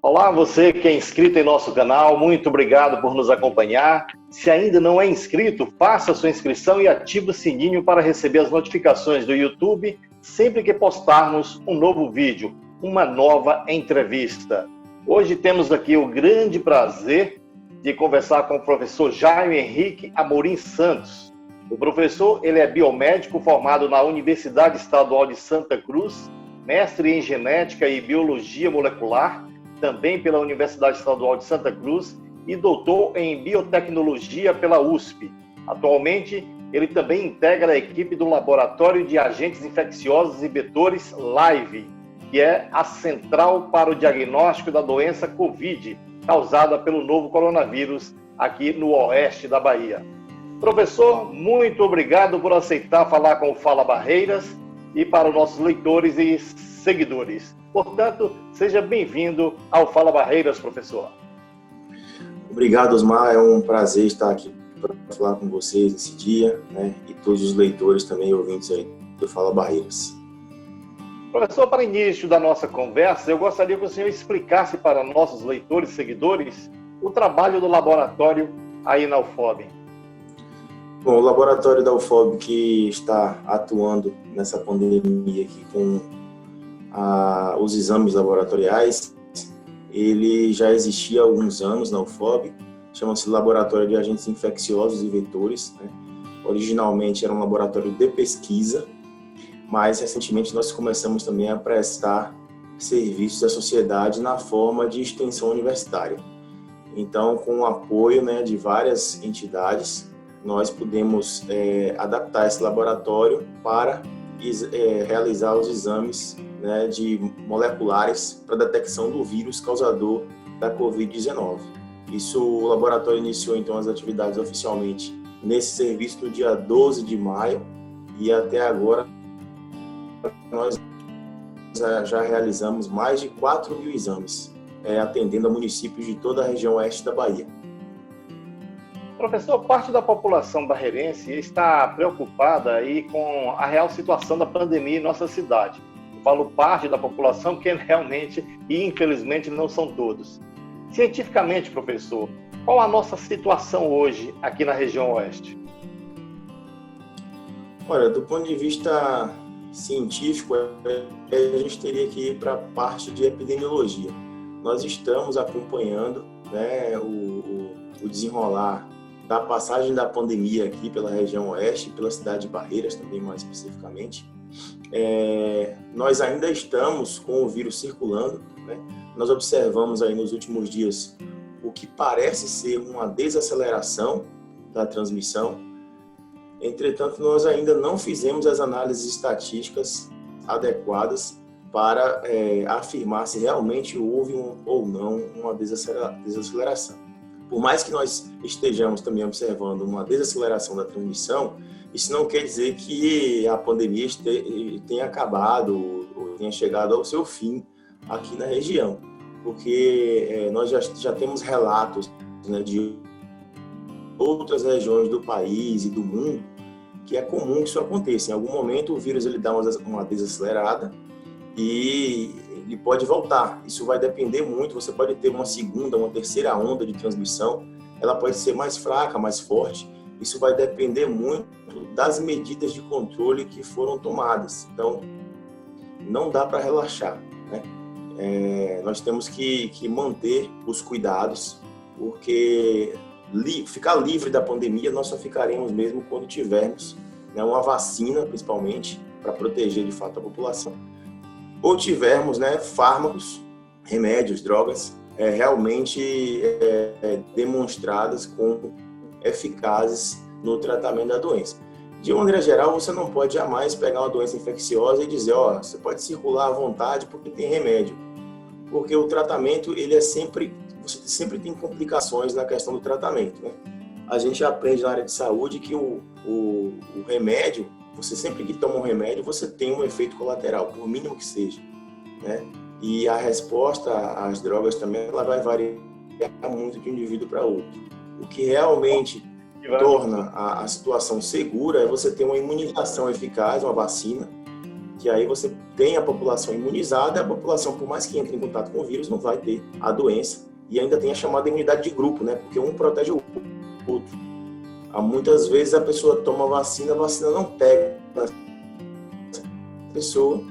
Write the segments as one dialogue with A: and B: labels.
A: Olá, você que é inscrito em nosso canal, muito obrigado por nos acompanhar. Se ainda não é inscrito, faça sua inscrição e ative o sininho para receber as notificações do YouTube sempre que postarmos um novo vídeo, uma nova entrevista. Hoje temos aqui o grande prazer de conversar com o professor Jaime Henrique Amorim Santos. O professor, ele é biomédico formado na Universidade Estadual de Santa Cruz, mestre em genética e biologia molecular, também pela Universidade Estadual de Santa Cruz, e doutor em biotecnologia pela USP. Atualmente, ele também integra a equipe do Laboratório de Agentes Infecciosos e Vetores LIVE, que é a central para o diagnóstico da doença Covid, causada pelo novo coronavírus aqui no oeste da Bahia. Professor, muito obrigado por aceitar falar com o Fala Barreiras e para os nossos leitores e seguidores. Portanto, seja bem-vindo ao Fala Barreiras, professor.
B: Obrigado, Osmar. É um prazer estar aqui para falar com vocês nesse dia, né? E todos os leitores também, ouvintes aí do Fala Barreiras.
A: Professor, para início da nossa conversa, eu gostaria que o senhor explicasse para nossos leitores e seguidores o trabalho do laboratório aí na UFOB.
B: Bom, o laboratório da UFOB que está atuando nessa pandemia aqui com os exames laboratoriais, ele já existia há alguns anos na UFOB, chama-se Laboratório de Agentes Infecciosos e Vetores, né? Originalmente era um laboratório de pesquisa, mas recentemente nós começamos também a prestar serviços à sociedade na forma de extensão universitária. Então, com o apoio, né, de várias entidades, nós pudemos adaptar esse laboratório para realizar os exames, né, de moleculares para detecção do vírus causador da Covid-19. O laboratório iniciou então as atividades oficialmente nesse serviço no dia 12 de maio e até agora nós já realizamos mais de 4.000 exames, atendendo a municípios de toda a região oeste da Bahia.
A: Professor, parte da população barreirense está preocupada aí com a real situação da pandemia em nossa cidade. Eu falo parte da população, porque realmente e infelizmente não são todos. Cientificamente, professor, qual a nossa situação hoje aqui na região oeste?
B: Olha, do ponto de vista científico, a gente teria que ir para a parte de epidemiologia. Nós estamos acompanhando, né, o desenrolar da passagem da pandemia aqui pela região oeste, pela cidade de Barreiras também mais especificamente. Nós ainda estamos com o vírus circulando, né? Nós observamos aí nos últimos dias o que parece ser uma desaceleração da transmissão. Entretanto, nós ainda não fizemos as análises estatísticas adequadas para afirmar se realmente houve ou não uma desaceleração. Por mais que nós estejamos também observando uma desaceleração da transmissão, isso não quer dizer que a pandemia tenha acabado ou tenha chegado ao seu fim aqui na região, porque nós já temos relatos, né, de outras regiões do país e do mundo que é comum que isso aconteça. Em algum momento o vírus ele dá uma desacelerada e ele pode voltar. Isso vai depender muito, você pode ter uma segunda, uma terceira onda de transmissão, ela pode ser mais fraca, mais forte, isso vai depender muito das medidas de controle que foram tomadas. Então, não dá para relaxar, né? Nós temos que manter os cuidados, porque ficar livre da pandemia nós só ficaremos mesmo quando tivermos, né, uma vacina, principalmente, para proteger de fato a população, ou tivermos, né, fármacos, remédios, drogas realmente demonstradas como eficazes no tratamento da doença. De uma maneira geral, você não pode jamais pegar uma doença infecciosa e dizer, você pode circular à vontade porque tem remédio. Porque o tratamento, você sempre tem complicações na questão do tratamento, né? A gente aprende na área de saúde que o remédio, você sempre que toma um remédio, você tem um efeito colateral, por mínimo que seja, né? E a resposta às drogas também, ela vai variar muito de um indivíduo para outro. O que realmente torna a situação segura é você ter uma imunização eficaz, uma vacina, porque aí você tem a população imunizada, a população, por mais que entre em contato com o vírus, não vai ter a doença, e ainda tem a chamada imunidade de grupo, né? Porque um protege o outro. Muitas vezes a pessoa toma a vacina não pega a pessoa,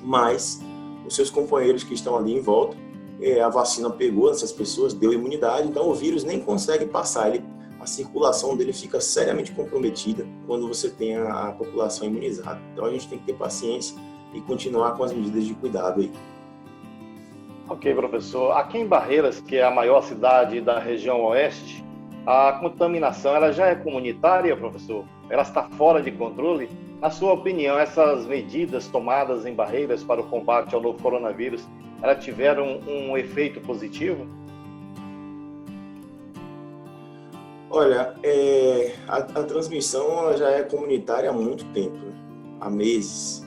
B: mas os seus companheiros que estão ali em volta, a vacina pegou essas pessoas, deu imunidade, então o vírus nem consegue passar, a circulação dele fica seriamente comprometida quando você tem a população imunizada. Então a gente tem que ter paciência e continuar com as medidas de cuidado aí.
A: Ok, professor. Aqui em Barreiras, que é a maior cidade da região oeste, a contaminação ela já é comunitária, professor? Ela está fora de controle? Na sua opinião, essas medidas tomadas em Barreiras para o combate ao novo coronavírus, elas tiveram um efeito positivo?
B: Olha, a transmissão ela já é comunitária há muito tempo, né? Há meses.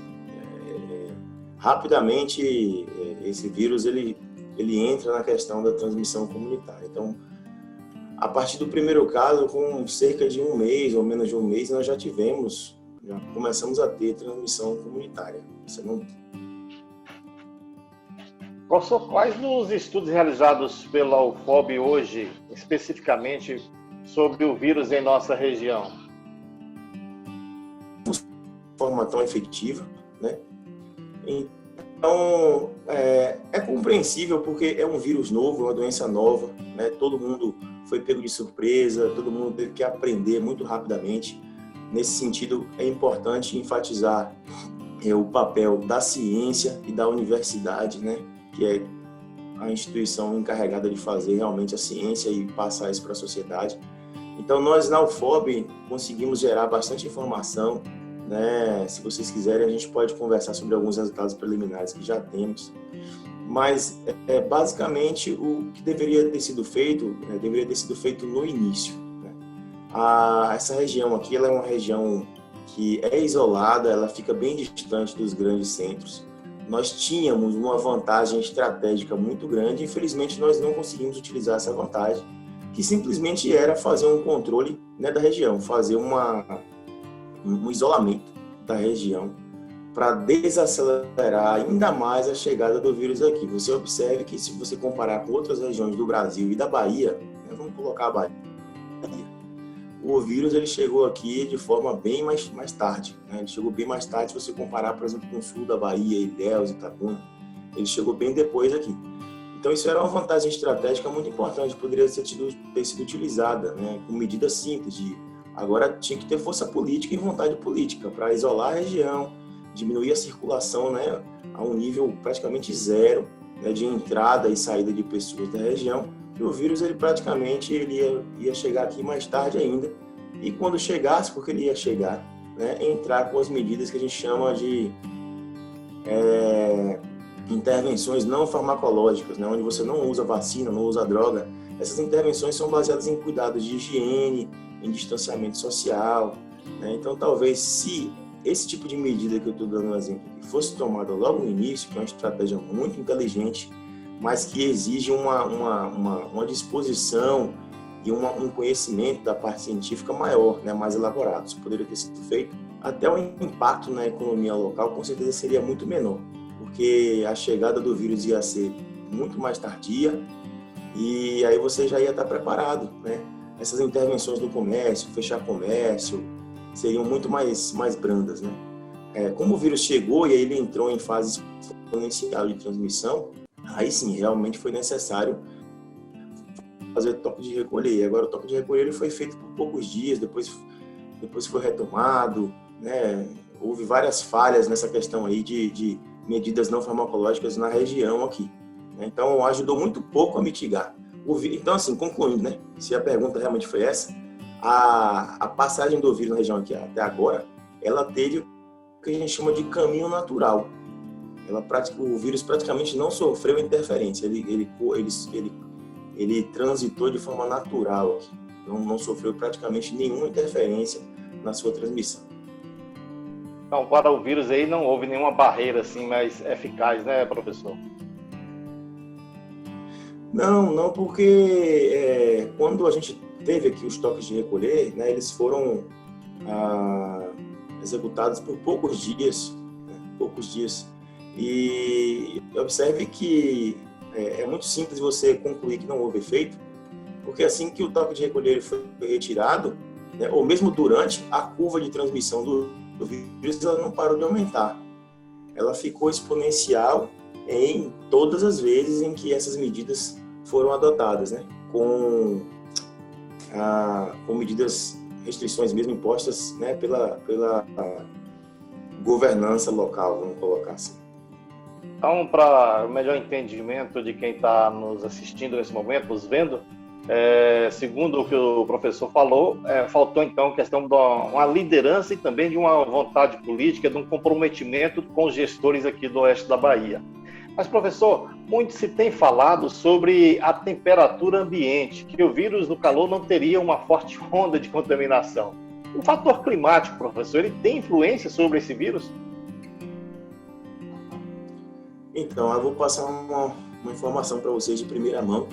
B: Rapidamente, esse vírus ele entra na questão da transmissão comunitária. Então, a partir do primeiro caso, com cerca de um mês ou menos de um mês, nós já começamos a ter transmissão comunitária.
A: Professor, quais os estudos realizados pela UFOB hoje, especificamente sobre o vírus em nossa região?
B: De forma tão efetiva, né? Então, é compreensível porque é um vírus novo, é uma doença nova, né? Todo mundo foi pego de surpresa, todo mundo teve que aprender muito rapidamente. Nesse sentido, é importante enfatizar o papel da ciência e da universidade, né? Que é a instituição encarregada de fazer realmente a ciência e passar isso para a sociedade. Então, nós na UFOB conseguimos gerar bastante informação, né? Se vocês quiserem, a gente pode conversar sobre alguns resultados preliminares que já temos. Mas, basicamente, o que deveria ter sido feito no início, né? Essa região aqui, ela é uma região que é isolada, ela fica bem distante dos grandes centros. Nós tínhamos uma vantagem estratégica muito grande, infelizmente nós não conseguimos utilizar essa vantagem, que simplesmente era fazer um controle, né, da região, fazer um isolamento da região para desacelerar ainda mais a chegada do vírus aqui. Você observe que se você comparar com outras regiões do Brasil e da Bahia, né, vamos colocar a Bahia, o vírus ele chegou aqui de forma bem mais tarde, né? Ele chegou bem mais tarde se você comparar, por exemplo, com o sul da Bahia, Ilhéus, Itabuna, ele chegou bem depois aqui. Então isso era uma vantagem estratégica muito importante, poderia ter sido utilizada, né, com medidas simples. Agora tinha que ter força política e vontade política para isolar a região, diminuir a circulação, né, a um nível praticamente zero, né, de entrada e saída de pessoas da região. E o vírus ele praticamente ia chegar aqui mais tarde ainda, e quando chegasse, porque ele ia chegar, né, entrar com as medidas que a gente chama de intervenções não farmacológicas, né, onde você não usa vacina, não usa droga. Essas intervenções são baseadas em cuidados de higiene, em distanciamento social, né? Então talvez se esse tipo de medida que eu estou dando um exemplo aqui fosse tomada logo no início, que é uma estratégia muito inteligente, mas que exige uma disposição e um conhecimento da parte científica maior, né, mais elaborado. Isso poderia ter sido feito. Até o impacto na economia local com certeza seria muito menor, porque a chegada do vírus ia ser muito mais tardia e aí você já ia estar preparado, né? Essas intervenções do comércio, fechar comércio, seriam muito mais brandas, né? Como o vírus chegou e aí ele entrou em fase exponencial de transmissão, aí sim, realmente foi necessário fazer toque de recolher. Agora, o toque de recolher ele foi feito por poucos dias, depois foi retomado, né? Houve várias falhas nessa questão aí de medidas não farmacológicas na região aqui. Então, ajudou muito pouco a mitigar. Então, assim, concluindo, né? Se a pergunta realmente foi essa, a passagem do vírus na região aqui até agora, ela teve o que a gente chama de caminho natural. O vírus praticamente não sofreu interferência, ele transitou de forma natural aqui, não sofreu praticamente nenhuma interferência na sua transmissão.
A: Então, para o vírus aí não houve nenhuma barreira assim mais eficaz, né, professor?
B: Não, porque quando a gente teve aqui os toques de recolher, né, eles foram executados por poucos dias, né? poucos dias. E observe que é muito simples você concluir que não houve efeito, porque assim que o toque de recolher foi retirado, né, ou mesmo durante, a curva de transmissão do vírus ela não parou de aumentar. Ela ficou exponencial em todas as vezes em que essas medidas foram adotadas, né, com medidas, restrições mesmo impostas, né, pela governança local, vamos colocar assim.
A: Então, para o melhor entendimento de quem está nos assistindo nesse momento, nos vendo, segundo o que o professor falou, faltou então a questão de uma liderança e também de uma vontade política, de um comprometimento com os gestores aqui do oeste da Bahia. Mas, professor, muito se tem falado sobre a temperatura ambiente, que o vírus no calor não teria uma forte onda de contaminação. O fator climático, professor, ele tem influência sobre esse vírus?
B: Então, eu vou passar uma informação para vocês de primeira mão.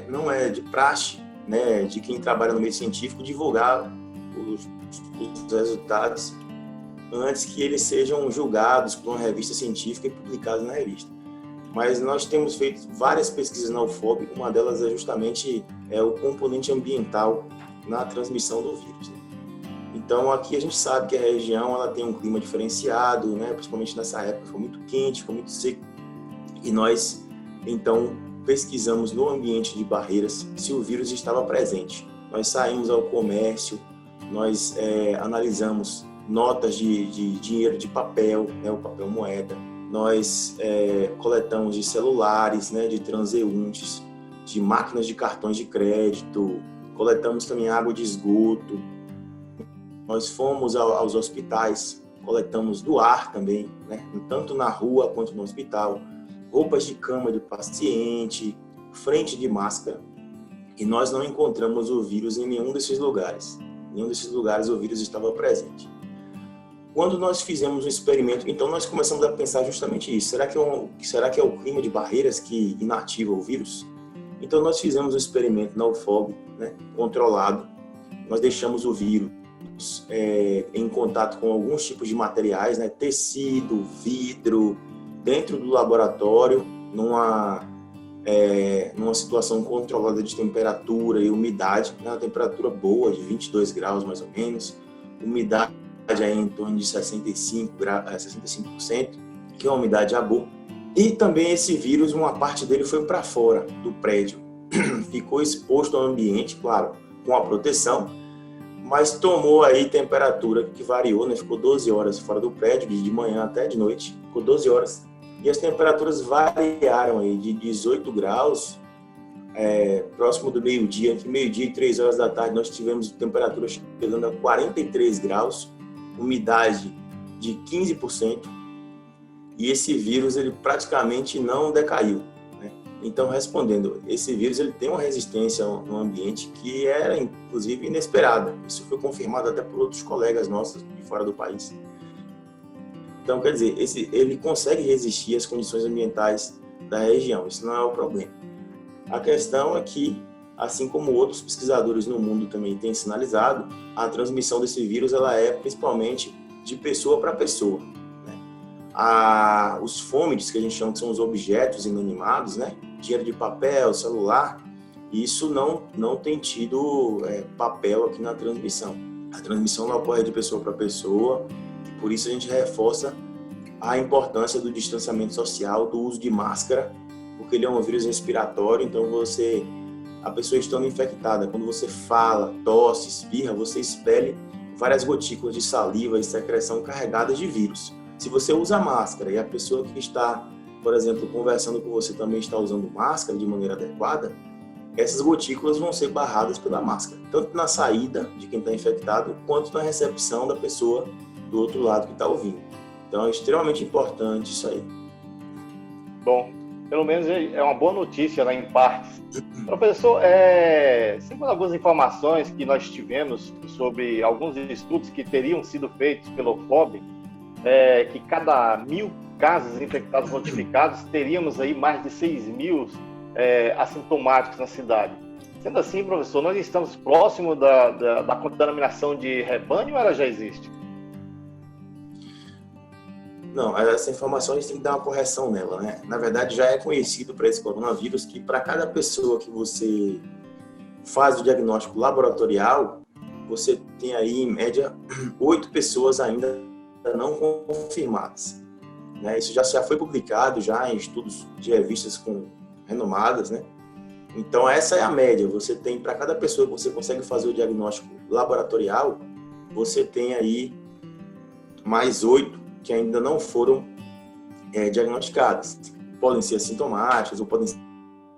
B: Não é de praxe, né, de quem trabalha no meio científico divulgar os resultados antes que eles sejam julgados por uma revista científica e publicados na revista. Mas nós temos feito várias pesquisas na UFOB, uma delas é justamente o componente ambiental na transmissão do vírus, né? Então, aqui a gente sabe que a região ela tem um clima diferenciado, né? Principalmente nessa época, foi muito quente, foi muito seco. E nós, então, pesquisamos no ambiente de Barreiras se o vírus estava presente. Nós saímos ao comércio, nós analisamos notas de dinheiro de papel, né? O papel moeda. Nós coletamos de celulares, né? De transeuntes, de máquinas de cartões de crédito, coletamos também água de esgoto. Nós fomos aos hospitais, coletamos do ar também, né? Tanto na rua quanto no hospital, roupas de cama de paciente, frente de máscara, e nós não encontramos o vírus em nenhum desses lugares. Em nenhum desses lugares o vírus estava presente. Quando nós fizemos um experimento, então nós começamos a pensar justamente isso. Será que é o clima de Barreiras que inativa o vírus? Então nós fizemos um experimento na UFOB, né, controlado. Nós deixamos o vírus em contato com alguns tipos de materiais, né, tecido, vidro, dentro do laboratório, numa situação controlada de temperatura e umidade, né, uma temperatura boa, de 22 graus mais ou menos, umidade aí em torno de 65%, que é uma umidade boa. E também esse vírus, uma parte dele foi para fora do prédio, ficou exposto ao ambiente, claro, com a proteção, mas tomou aí temperatura que variou, né? Ficou 12 horas fora do prédio, de manhã até de noite, ficou 12 horas. E as temperaturas variaram aí de 18 graus, próximo do meio-dia, entre meio-dia e 3 horas da tarde, nós tivemos temperatura chegando a 43 graus, umidade de 15%, e esse vírus ele praticamente não decaiu, né? Então, respondendo, esse vírus ele tem uma resistência no ambiente que era, inclusive, inesperada. Isso foi confirmado até por outros colegas nossos de fora do país. Então, quer dizer, ele consegue resistir às condições ambientais da região. Isso não é o problema. A questão é que, assim como outros pesquisadores no mundo também têm sinalizado, a transmissão desse vírus ela é principalmente de pessoa para pessoa, né? Os fômides, que a gente chama que são os objetos inanimados, né? Dinheiro de papel, celular, isso não tem tido papel aqui na transmissão. A transmissão não ocorre de pessoa para pessoa, e por isso a gente reforça a importância do distanciamento social, do uso de máscara, porque ele é um vírus respiratório, então a pessoa estando infectada, quando você fala, tosse, espirra, você expele várias gotículas de saliva e secreção carregadas de vírus. Se você usa máscara e a pessoa que está, por exemplo, conversando com você também está usando máscara de maneira adequada, essas gotículas vão ser barradas pela máscara, tanto na saída de quem está infectado, quanto na recepção da pessoa do outro lado que está ouvindo. Então é extremamente importante isso aí.
A: Bom, pelo menos é uma boa notícia, né, em partes. Professor, segundo algumas informações que nós tivemos sobre alguns estudos que teriam sido feitos pelo UFOB, que cada 1.000 casos infectados notificados, teríamos aí mais de 6.000 assintomáticos na cidade. Sendo assim, professor, nós estamos próximo da contaminação de rebanho ou ela já existe?
B: Não, essa informação a gente tem que dar uma correção nela, né? Na verdade, já é conhecido para esse coronavírus que para cada pessoa que você faz o diagnóstico laboratorial, você tem aí, em média, 8 pessoas ainda não confirmadas. Né? Isso já foi publicado já em estudos de revistas renomadas, né? Então, essa é a média. Você tem, para cada pessoa que você consegue fazer o diagnóstico laboratorial, você tem aí mais 8 que ainda não foram diagnosticadas. Podem ser assintomáticas ou podem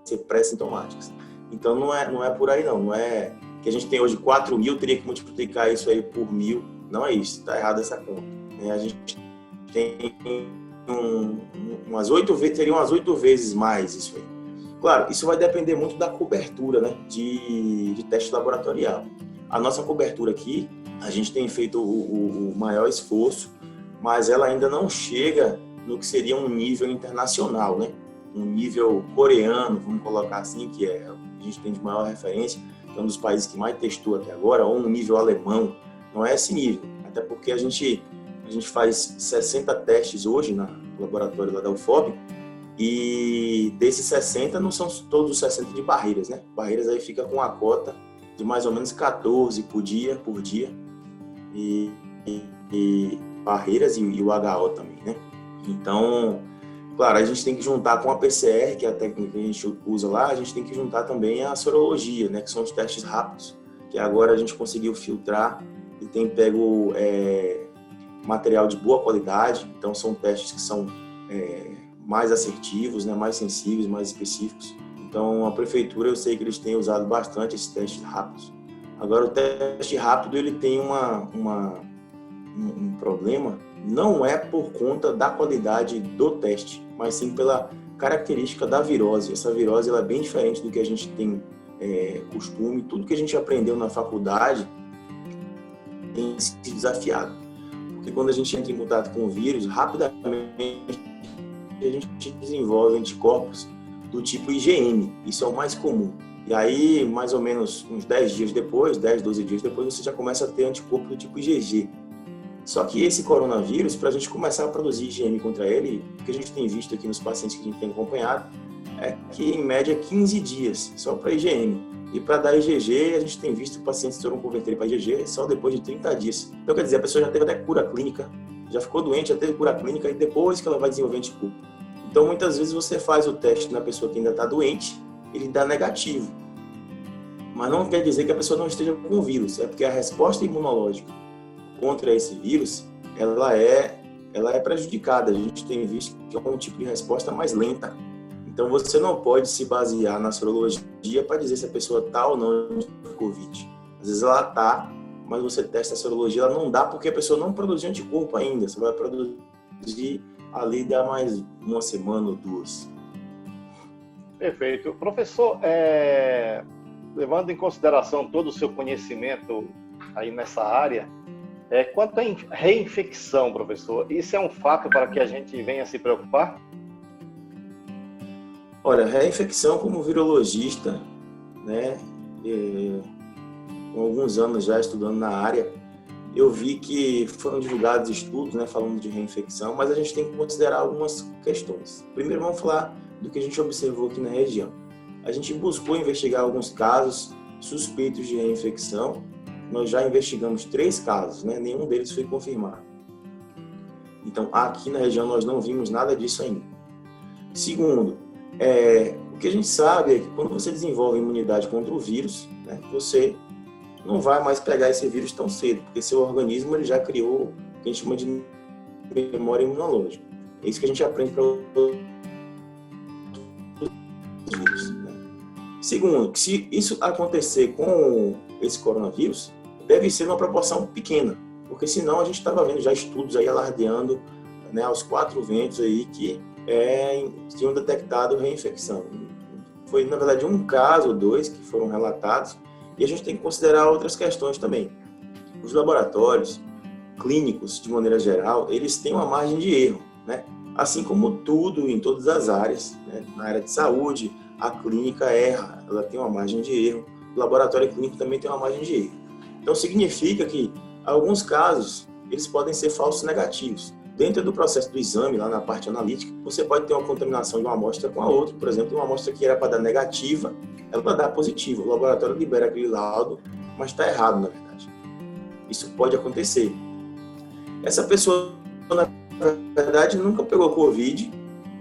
B: ser pré-sintomáticas. Então, não é por aí, não. Não é que a gente tem hoje 4 mil, teria que multiplicar isso aí por 1.000. Não é isso, está errado essa conta. A gente tem umas 8 vezes, seriam umas 8 vezes mais isso aí. Claro, isso vai depender muito da cobertura, né, de teste laboratorial. A nossa cobertura aqui, a gente tem feito o maior esforço, mas ela ainda não chega no que seria um nível internacional, né? Um nível coreano, vamos colocar assim, que a gente tem de maior referência, que é um dos países que mais testou até agora, ou um nível alemão. Não é esse nível, até porque a gente faz 60 testes hoje no laboratório lá da UFOB, e desses 60 não são todos os 60 de Barreiras, né? Barreiras aí fica com a cota de mais ou menos 14 por dia, e Barreiras e o HO também, né? Então, claro, a gente tem que juntar com a PCR, que é a técnica que a gente usa lá, a gente tem que juntar também a sorologia, né? Que são os testes rápidos, que agora a gente conseguiu filtrar e tem pego material de boa qualidade, então são testes que são mais assertivos, né, mais sensíveis, mais específicos. Então, a prefeitura, eu sei que eles têm usado bastante esses testes rápidos. Agora, o teste rápido, ele tem um problema, não é por conta da qualidade do teste, mas sim pela característica da virose. Essa virose ela é bem diferente do que a gente tem costume. Tudo que a gente aprendeu na faculdade tem se desafiado. Porque quando a gente entra em contato com o vírus, rapidamente a gente desenvolve anticorpos do tipo IgM. Isso é o mais comum. E aí, mais ou menos uns 10 dias depois, 10, 12 dias depois, você já começa a ter anticorpo do tipo IgG. Só que esse coronavírus, para a gente começar a produzir IgM contra ele, o que a gente tem visto aqui nos pacientes que a gente tem acompanhado, é que em média 15 dias, só para IgM. E para dar IgG, a gente tem visto pacientes que foram converter para IgG só depois de 30 dias. Então, quer dizer, a pessoa já teve até cura clínica, já ficou doente, já teve cura clínica, e depois que ela vai desenvolver anticorpo. Então, muitas vezes você faz o teste na pessoa que ainda está doente, ele dá negativo. Mas não quer dizer que a pessoa não esteja com o vírus, é porque a resposta imunológica contra esse vírus, ela é prejudicada. A gente tem visto que é um tipo de resposta mais lenta. Então, você não pode se basear na sorologia para dizer se a pessoa está ou não com Covid. Às vezes ela está, mas você testa a sorologia, ela não dá porque a pessoa não produziu anticorpo ainda. Você vai produzir ali, dá mais uma semana ou 2.
A: Perfeito. Professor, levando em consideração todo o seu conhecimento aí nessa área, quanto à reinfecção, professor, isso é um fato para que a gente venha se preocupar?
B: Olha, reinfecção como virologista, né, com alguns anos já estudando na área, eu vi que foram divulgados estudos, né, falando de reinfecção, mas a gente tem que considerar algumas questões. Primeiro, vamos falar do que a gente observou aqui na região. A gente buscou investigar alguns casos suspeitos de reinfecção. Nós já investigamos 3 casos, né? Nenhum deles foi confirmado. Então, aqui na região nós não vimos nada disso ainda. Segundo, o que a gente sabe é que quando você desenvolve imunidade contra o vírus, né, você não vai mais pegar esse vírus tão cedo, porque seu organismo ele já criou o que a gente chama de memória imunológica. É isso que a gente aprende para os vírus. Né? Segundo, que se isso acontecer com esse coronavírus, deve ser uma proporção pequena, porque senão a gente estava vendo já estudos aí alardeando, né, aos 4 ventos aí que tinham detectado reinfecção. Foi, na verdade, 1 caso ou 2 que foram relatados, e a gente tem que considerar outras questões também. Os laboratórios clínicos, de maneira geral, eles têm uma margem de erro, né? Assim como tudo em todas as áreas, né? Na área de saúde, a clínica erra, ela tem uma margem de erro, o laboratório clínico também tem uma margem de erro. Então, significa que, em alguns casos, eles podem ser falsos negativos. dentro do processo do exame, lá na parte analítica, você pode ter uma contaminação de uma amostra com a outra. Por exemplo, uma amostra que era para dar negativa, ela vai dar positivo. O laboratório libera aquele laudo, mas está errado, na verdade. Isso pode acontecer. Essa pessoa, na verdade, nunca pegou Covid,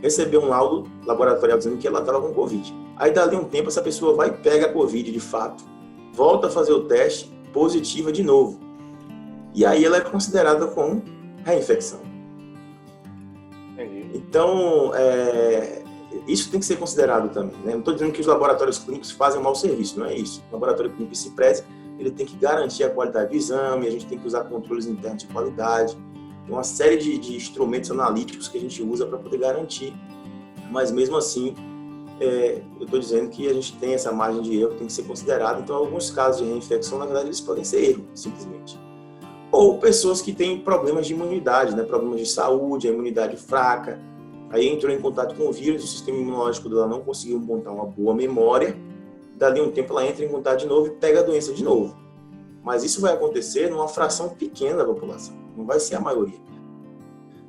B: recebeu um laudo laboratorial dizendo que ela estava com Covid. Aí, dali um tempo, essa pessoa vai e pega a Covid de fato, volta a fazer o teste, positiva de novo. E aí ela é considerada como reinfecção. Então, isso tem que ser considerado também, né? Não estou dizendo que os laboratórios clínicos fazem um mau serviço, não é isso. O laboratório clínico se preze, ele tem que garantir a qualidade do exame, a gente tem que usar controles internos de qualidade, uma série de instrumentos analíticos que a gente usa para poder garantir. Mas mesmo assim, eu estou dizendo que a gente tem essa margem de erro que tem que ser considerada. Então, alguns casos de reinfecção, na verdade, eles podem ser erro, simplesmente. Ou pessoas que têm problemas de imunidade, né? Problemas de saúde, a imunidade fraca. Aí entrou em contato com o vírus, o sistema imunológico dela não conseguiu montar uma boa memória. Dali um tempo ela entra em contato de novo e pega a doença de novo. Mas isso vai acontecer numa fração pequena da população, não vai ser a maioria.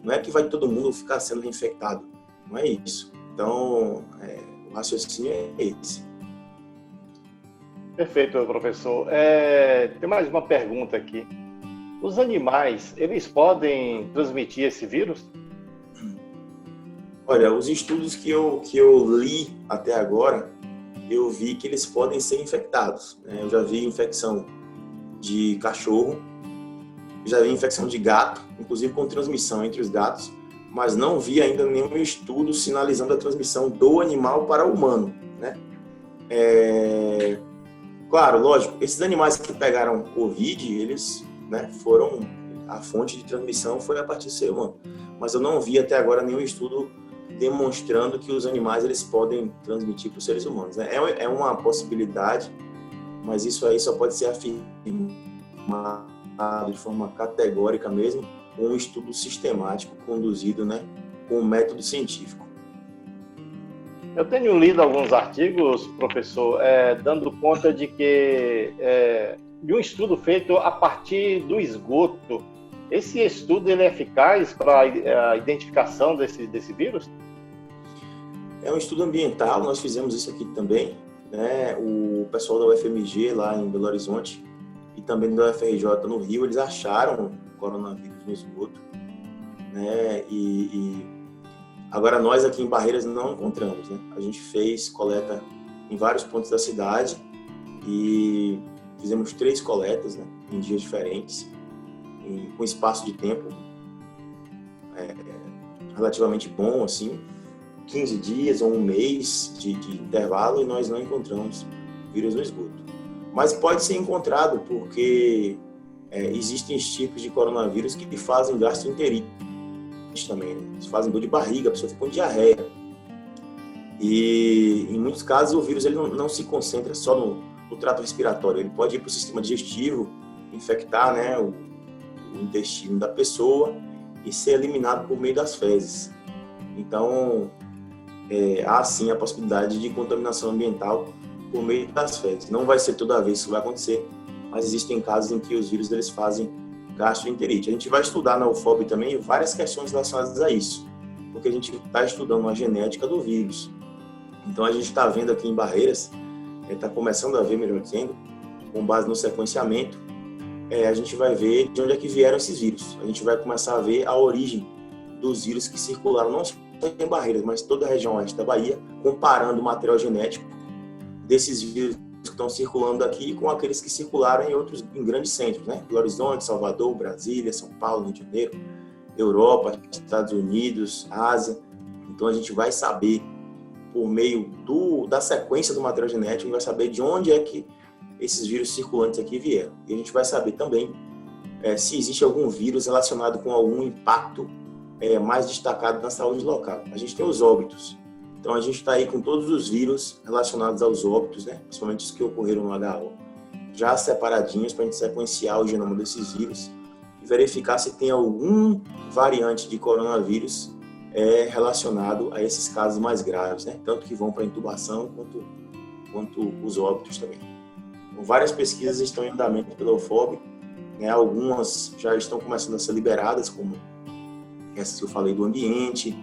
B: Não é que vai todo mundo ficar sendo reinfectado, não é isso. Então, o raciocínio é esse.
A: Perfeito, professor. Tem mais uma pergunta aqui. Os animais, eles podem transmitir esse vírus?
B: Olha, os estudos que eu li até agora, eu vi que eles podem ser infectados, né? Eu já vi infecção de cachorro, já vi infecção de gato, inclusive com transmissão entre os gatos, mas não vi ainda nenhum estudo sinalizando a transmissão do animal para o humano, né? Claro, lógico, esses animais que pegaram Covid, eles, né, a fonte de transmissão foi a partir do ser humano, mas eu não vi até agora nenhum estudo demonstrando que os animais eles podem transmitir para os seres humanos, né? É uma possibilidade, mas isso aí só pode ser afirmado de forma categórica mesmo, com um estudo sistemático conduzido, né, com um método científico.
A: Eu tenho lido alguns artigos, professor, dando conta de que de um estudo feito a partir do esgoto. Esse estudo ele é eficaz para a identificação desse vírus?
B: É um estudo ambiental, nós fizemos isso aqui também, né? O pessoal da UFMG lá em Belo Horizonte e também da UFRJ no Rio, eles acharam coronavírus no esgoto, né? E agora nós aqui em Barreiras não encontramos, né? A gente fez coleta em vários pontos da cidade e fizemos 3 coletas, né, em dias diferentes, com espaço de tempo relativamente bom, assim, 15 dias ou um mês de intervalo, e nós não encontramos vírus no esgoto. Mas pode ser encontrado porque existem tipos de coronavírus que fazem gastroenterite também, né? Eles fazem dor de barriga, a pessoa fica com diarreia. E em muitos casos o vírus ele não se concentra só no trato respiratório, ele pode ir para o sistema digestivo, infectar, né, o intestino da pessoa e ser eliminado por meio das fezes. Então, há sim a possibilidade de contaminação ambiental por meio das fezes. Não vai ser toda vez que isso vai acontecer, mas existem casos em que os vírus eles fazem gastroenterite. A gente vai estudar na UFOB também várias questões relacionadas a isso, porque a gente está estudando a genética do vírus. Então, a gente está vendo aqui em Barreiras, está começando a ver, melhor dizendo, com base no sequenciamento, a gente vai ver de onde é que vieram esses vírus. A gente vai começar a ver a origem dos vírus que circularam, não só em Barreiras, mas toda a região oeste da Bahia, comparando o material genético desses vírus que estão circulando aqui com aqueles que circularam em grandes centros, né? Belo Horizonte, Salvador, Brasília, São Paulo, Rio de Janeiro, Europa, Estados Unidos, Ásia. Então a gente vai saber, por meio da sequência do material genético, a gente vai saber de onde é que esses vírus circulantes aqui vieram. E a gente vai saber também se existe algum vírus relacionado com algum impacto mais destacado na saúde local. A gente tem os óbitos. Então, a gente está aí com todos os vírus relacionados aos óbitos, né? Principalmente os que ocorreram no HO, já separadinhos para a gente sequenciar o genoma desses vírus e verificar se tem algum variante de coronavírus relacionado a esses casos mais graves, né? Tanto que vão para a intubação quanto os óbitos também. Então, várias pesquisas estão em andamento pela UFOB, né? Algumas já estão começando a ser liberadas, como essas que eu falei do ambiente.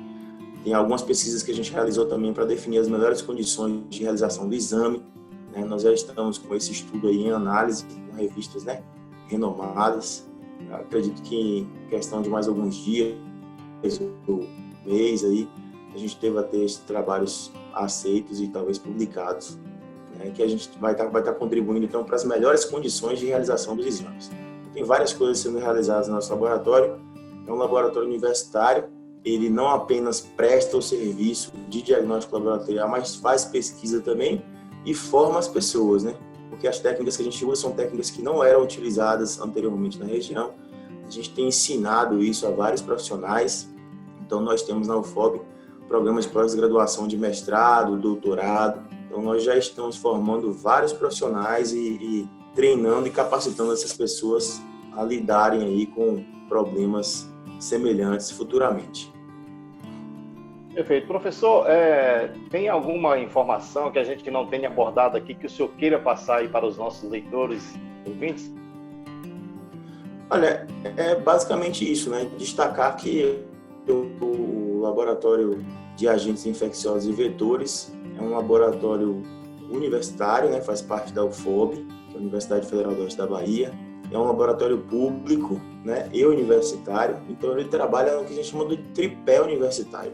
B: Tem algumas pesquisas que a gente realizou também para definir as melhores condições de realização do exame, né? Nós já estamos com esse estudo aí em análise, com revistas, né, renomadas. Eu acredito que em questão de mais alguns dias, ou mês aí, a gente deva ter esses trabalhos aceitos e talvez publicados, né, que a gente vai estar contribuindo então para as melhores condições de realização dos exames. Tem várias coisas sendo realizadas no nosso laboratório. É um laboratório universitário, ele não apenas presta o serviço de diagnóstico laboratorial, mas faz pesquisa também e forma as pessoas, né? Porque as técnicas que a gente usa são técnicas que não eram utilizadas anteriormente na região. A gente tem ensinado isso a vários profissionais. Então, nós temos na UFOB programas de pós-graduação de mestrado, doutorado. Então, nós já estamos formando vários profissionais e treinando e capacitando essas pessoas a lidarem aí com problemas semelhantes futuramente.
A: Perfeito. Professor, tem alguma informação que a gente não tenha abordado aqui que o senhor queira passar aí para os nossos leitores e ouvintes?
B: Olha, é basicamente isso, né? Destacar que o laboratório de agentes infecciosos e vetores é um laboratório universitário, né? Faz parte da UFOB, que é a Universidade Federal do Oeste da Bahia. É um laboratório público, né, e universitário, então ele trabalha no que a gente chama de tripé universitário.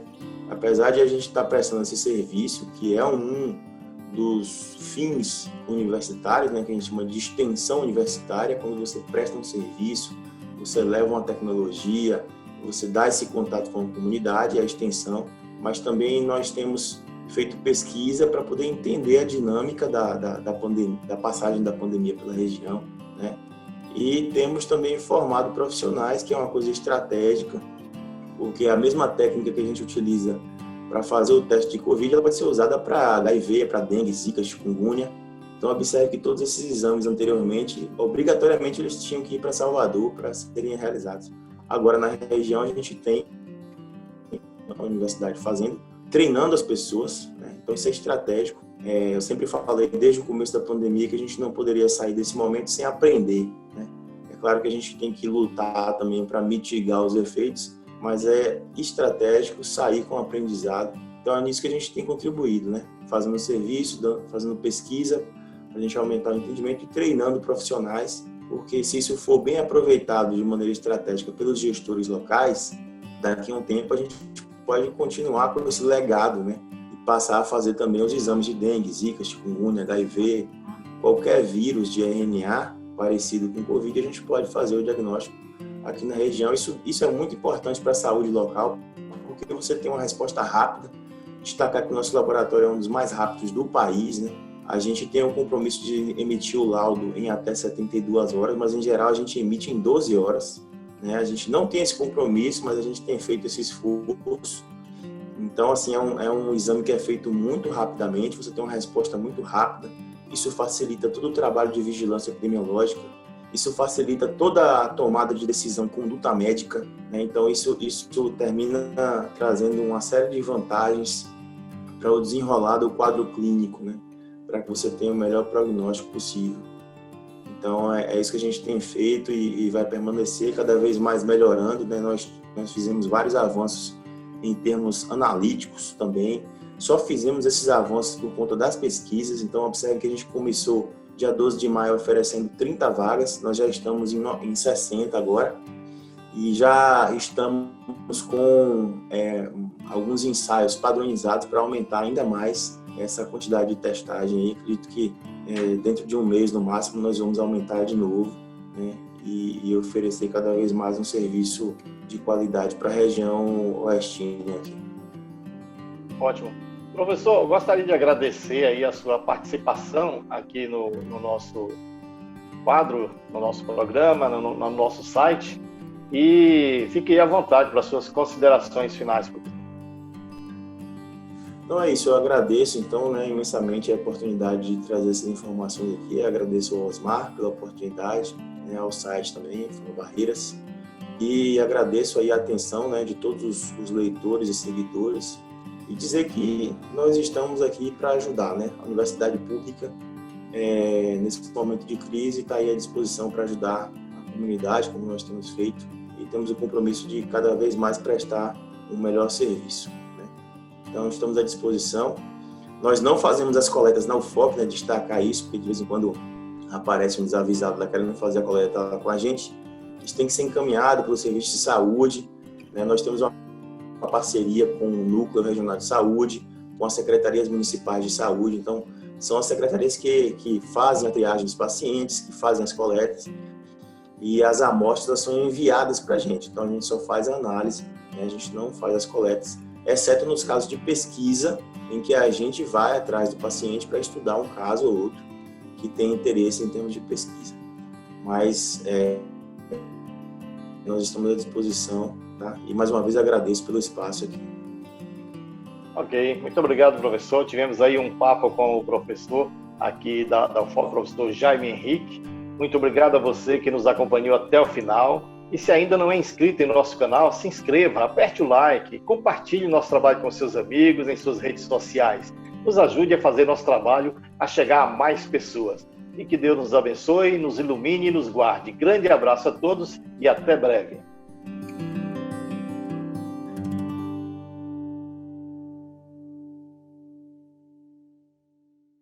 B: Apesar de a gente estar prestando esse serviço, que é um dos fins universitários, né, que a gente chama de extensão universitária, quando você presta um serviço, você leva uma tecnologia, você dá esse contato com a comunidade, a extensão, mas também nós temos feito pesquisa para poder entender a dinâmica da passagem da pandemia pela região, né? E temos também formado profissionais, que é uma coisa estratégica, porque a mesma técnica que a gente utiliza para fazer o teste de Covid, ela pode ser usada para HIV, para dengue, zika, chikungunya. Então, observe que todos esses exames anteriormente, obrigatoriamente, eles tinham que ir para Salvador para serem realizados. Agora, na região, a gente tem a universidade fazendo, treinando as pessoas, né? Então, isso é estratégico. Eu sempre falei, desde o começo da pandemia, que a gente não poderia sair desse momento sem aprender, né? É claro que a gente tem que lutar também para mitigar os efeitos, mas é estratégico sair com aprendizado. Então, é nisso que a gente tem contribuído, né? Fazendo serviço, fazendo pesquisa, para a gente aumentar o entendimento e treinando profissionais, porque se isso for bem aproveitado de maneira estratégica pelos gestores locais, daqui a um tempo a gente pode continuar com esse legado, né? Passar a fazer também os exames de dengue, zika, chikungunya, HIV, qualquer vírus de RNA parecido com Covid, a gente pode fazer o diagnóstico aqui na região. Isso é muito importante para a saúde local, porque você tem uma resposta rápida. Destacar que o nosso laboratório é um dos mais rápidos do país, né? A gente tem o compromisso de emitir o laudo em até 72 horas, mas em geral a gente emite em 12 horas, né? A gente não tem esse compromisso, mas a gente tem feito esse esforço. Então, assim, é um exame que é feito muito rapidamente, você tem uma resposta muito rápida, isso facilita todo o trabalho de vigilância epidemiológica, isso facilita toda a tomada de decisão, conduta médica, né? Então, isso termina trazendo uma série de vantagens para o desenrolar do quadro clínico, né? Para que você tenha o melhor prognóstico possível. Então, é isso que a gente tem feito e vai permanecer cada vez mais melhorando, né? Nós fizemos vários avanços em termos analíticos também. Só fizemos esses avanços por conta das pesquisas, então observe que a gente começou dia 12 de maio oferecendo 30 vagas, nós já estamos em 60 agora, e já estamos com alguns ensaios padronizados para aumentar ainda mais essa quantidade de testagem aí. Acredito que dentro de um mês no máximo nós vamos aumentar de novo, né? E oferecer cada vez mais um serviço de qualidade para a região oestina aqui.
A: Ótimo. Professor, eu gostaria de agradecer aí a sua participação aqui no nosso quadro, no nosso programa, no nosso site, e fique à vontade para as suas considerações finais.
B: Então é isso, eu agradeço então, né, imensamente a oportunidade de trazer essas informações aqui, eu agradeço ao Osmar pela oportunidade, né, ao site também, Fono Barreiras, e agradeço aí a atenção, né, de todos os leitores e seguidores, e dizer que nós estamos aqui para ajudar, né, a Universidade Pública, nesse momento de crise, está aí à disposição para ajudar a comunidade, como nós temos feito, e temos o compromisso de cada vez mais prestar um melhor serviço, né? Então, estamos à disposição. Nós não fazemos as coletas na UFOP, né, destacar isso, porque de vez em quando aparece um desavisado lá querendo fazer a coleta lá com a gente. Isso tem que ser encaminhado pelo serviço de saúde, né? Nós temos uma parceria com o Núcleo Regional de Saúde, com as secretarias municipais de saúde. Então, são as secretarias que fazem a triagem dos pacientes, que fazem as coletas, e as amostras são enviadas para a gente. Então, a gente só faz a análise, né? A gente não faz as coletas, exceto nos casos de pesquisa, em que a gente vai atrás do paciente para estudar um caso ou outro que tem interesse em termos de pesquisa. Mas nós estamos à disposição, tá? E mais uma vez agradeço pelo espaço aqui.
A: Ok, muito obrigado, professor. Tivemos aí um papo com o professor aqui da UFOP, professor Jaime Henrique. Muito obrigado a você que nos acompanhou até o final. E se ainda não é inscrito em nosso canal, se inscreva, aperte o like, compartilhe nosso trabalho com seus amigos em suas redes sociais. Nos ajude a fazer nosso trabalho a chegar a mais pessoas. E que Deus nos abençoe, nos ilumine e nos guarde. Grande abraço a todos e até breve.